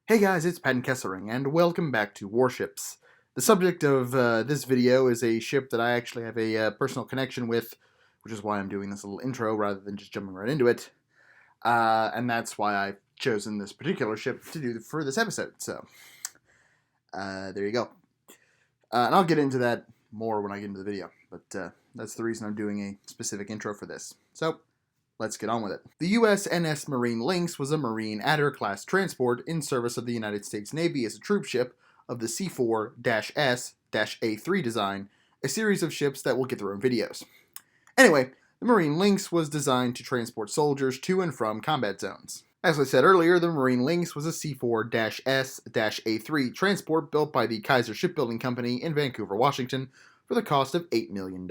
Hey guys, it's Patton Kesselring, and welcome back to Warships. The subject of this video is a ship that I actually have a personal connection with, which is why I'm doing this little intro rather than just jumping right into it. And that's why I've chosen this particular ship to do for this episode. So, there you go. And I'll get into that more when I get into the video, but that's the reason I'm doing a specific intro for this. So, let's get on with it. The USNS Marine Lynx was a Marine Adder-class transport in service of the United States Navy as a troop ship of the C4-S-A3 design, a series of ships that will get their own videos. Anyway, the Marine Lynx was designed to transport soldiers to and from combat zones. As I said earlier, the Marine Lynx was a C4-S-A3 transport built by the Kaiser Shipbuilding Company in Vancouver, Washington, for the cost of $8 million.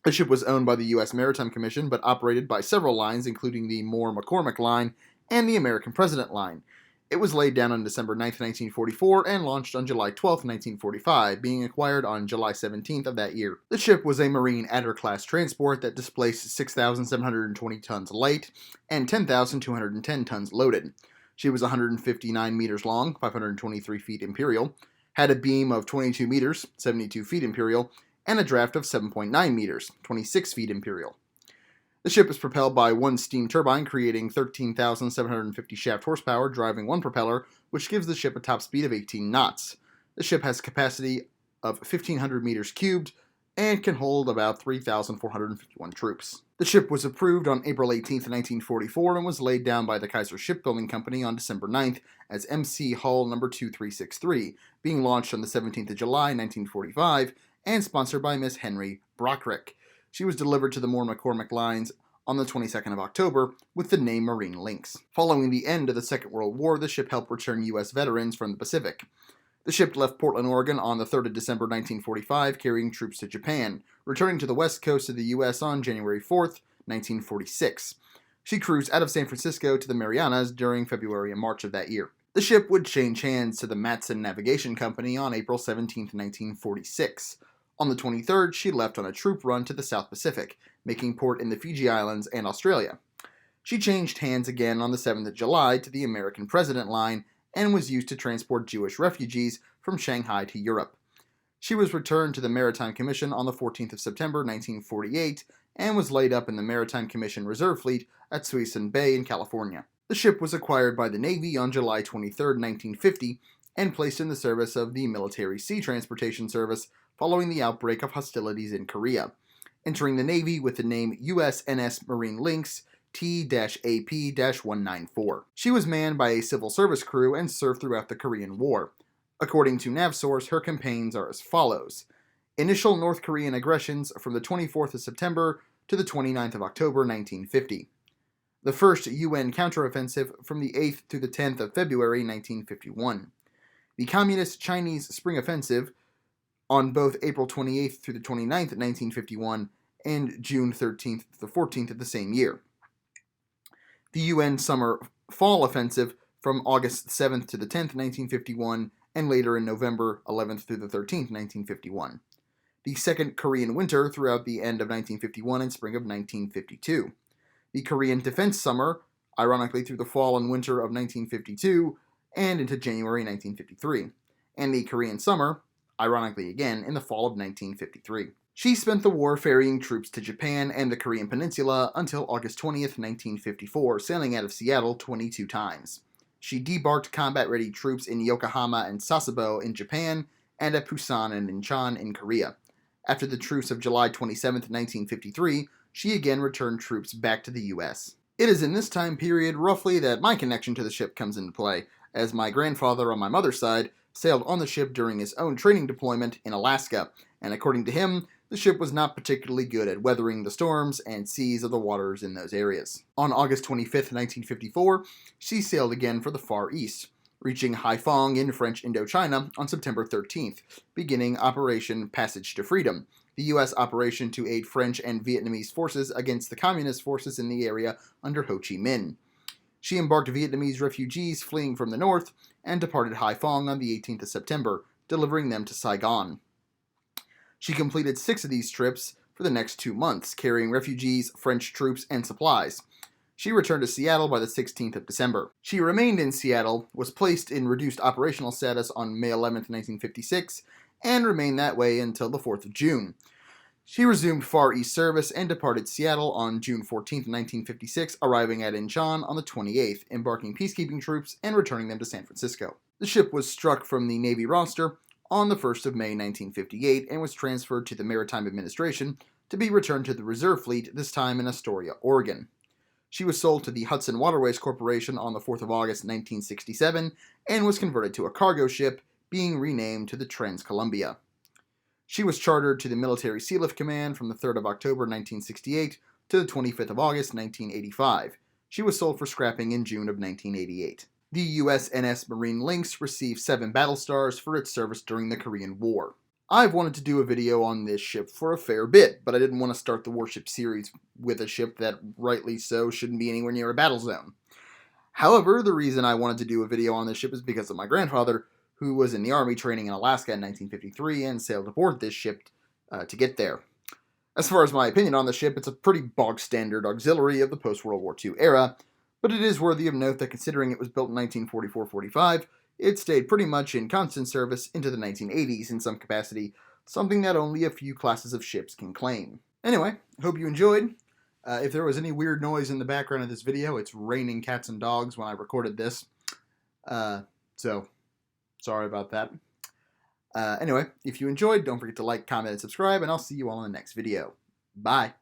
The ship was owned by the U.S. Maritime Commission, but operated by several lines, including the Moore-McCormick Line and the American President Line. It was laid down on December 9, 1944, and launched on July 12, 1945, being acquired on July 17th of that year. The ship was a Marine Adder-class transport that displaced 6,720 tons light and 10,210 tons loaded. She was 159 meters long, 523 feet imperial, had a beam of 22 meters, 72 feet imperial, and a draft of 7.9 meters, 26 feet imperial. The ship is propelled by one steam turbine, creating 13,750 shaft horsepower, driving one propeller, which gives the ship a top speed of 18 knots. The ship has a capacity of 1,500 meters cubed and can hold about 3,451 troops. The ship was approved on April 18, 1944, and was laid down by the Kaiser Shipbuilding Company on December 9th as MC Hull No. 2363, being launched on the 17th of July, 1945, and sponsored by Miss Henry Brockrick. She was delivered to the Moore-McCormick lines on the 22nd of October with the name Marine Lynx. Following the end of the Second World War, the ship helped return U.S. veterans from the Pacific. The ship left Portland, Oregon on the 3rd of December 1945, carrying troops to Japan, returning to the west coast of the U.S. on January 4th, 1946. She cruised out of San Francisco to the Marianas during February and March of that year. The ship would change hands to the Matson Navigation Company on April 17, 1946. On the 23rd, she left on a troop run to the South Pacific, making port in the Fiji Islands and Australia. She changed hands again on the 7th of July to the American President Line and was used to transport Jewish refugees from Shanghai to Europe. She was returned to the Maritime Commission on the 14th of September 1948 and was laid up in the Maritime Commission Reserve Fleet at Suisun Bay in California. The ship was acquired by the Navy on July 23, 1950, and placed in the service of the Military Sea Transportation Service following the outbreak of hostilities in Korea, entering the Navy with the name USNS Marine Lynx T-AP-194. She was manned by a civil service crew and served throughout the Korean War. According to NavSource, her campaigns are as follows. Initial North Korean aggressions from the 24th of September to the 29th of October 1950. The first UN counteroffensive from the 8th to the 10th of February 1951. The Communist Chinese Spring Offensive on both April 28th through the 29th, 1951, and June 13th to the 14th of the same year. The UN Summer-Fall Offensive from August 7th to the 10th, 1951, and later in November 11th through the 13th, 1951. The Second Korean Winter throughout the end of 1951 and spring of 1952. The Korean Defense Summer, ironically through the fall and winter of 1952 and into January 1953. And the Korean Summer, ironically again, in the fall of 1953. She spent the war ferrying troops to Japan and the Korean Peninsula until August 20th, 1954, sailing out of Seattle 22 times. She debarked combat-ready troops in Yokohama and Sasebo in Japan, and at Busan and Incheon in Korea. After the truce of July 27th, 1953, she again returned troops back to the U.S. It is in this time period, roughly, that my connection to the ship comes into play, as my grandfather on my mother's side sailed on the ship during his own training deployment in Alaska, and according to him, the ship was not particularly good at weathering the storms and seas of the waters in those areas. On August 25th, 1954, she sailed again for the Far East, reaching Haiphong in French Indochina on September 13th, beginning Operation Passage to Freedom, the U.S. operation to aid French and Vietnamese forces against the Communist forces in the area under Ho Chi Minh. She embarked Vietnamese refugees fleeing from the north and departed Haiphong on the 18th of September, delivering them to Saigon. She completed 6 of these trips for the next 2 months, carrying refugees, French troops, and supplies. She returned to Seattle by the 16th of December. She remained in Seattle, was placed in reduced operational status on May 11th, 1956, and remained that way until the 4th of June. She resumed Far East service and departed Seattle on June 14, 1956, arriving at Incheon on the 28th, embarking peacekeeping troops and returning them to San Francisco. The ship was struck from the Navy roster on the 1st of May 1958 and was transferred to the Maritime Administration to be returned to the Reserve Fleet, this time in Astoria, Oregon. She was sold to the Hudson Waterways Corporation on the 4th of August 1967 and was converted to a cargo ship, being renamed to the Trans-Columbia. She was chartered to the Military Sealift Command from the 3rd of October 1968 to the 25th of August 1985. She was sold for scrapping in June of 1988. The USNS Marine Lynx received 7 battle stars for its service during the Korean War. I've wanted to do a video on this ship for a fair bit, but I didn't want to start the Warship series with a ship that, rightly so, shouldn't be anywhere near a battle zone. However, the reason I wanted to do a video on this ship is because of my grandfather, who was in the Army training in Alaska in 1953 and sailed aboard this ship to get there. As far as my opinion on the ship, it's a pretty bog-standard auxiliary of the post-World War II era, but it is worthy of note that considering it was built in 1944-45, it stayed pretty much in constant service into the 1980s in some capacity, something that only a few classes of ships can claim. Anyway, hope you enjoyed. If there was any weird noise in the background of this video, it's raining cats and dogs when I recorded this. So, sorry about that. Anyway, if you enjoyed, don't forget to like, comment, and subscribe, and I'll see you all in the next video. Bye!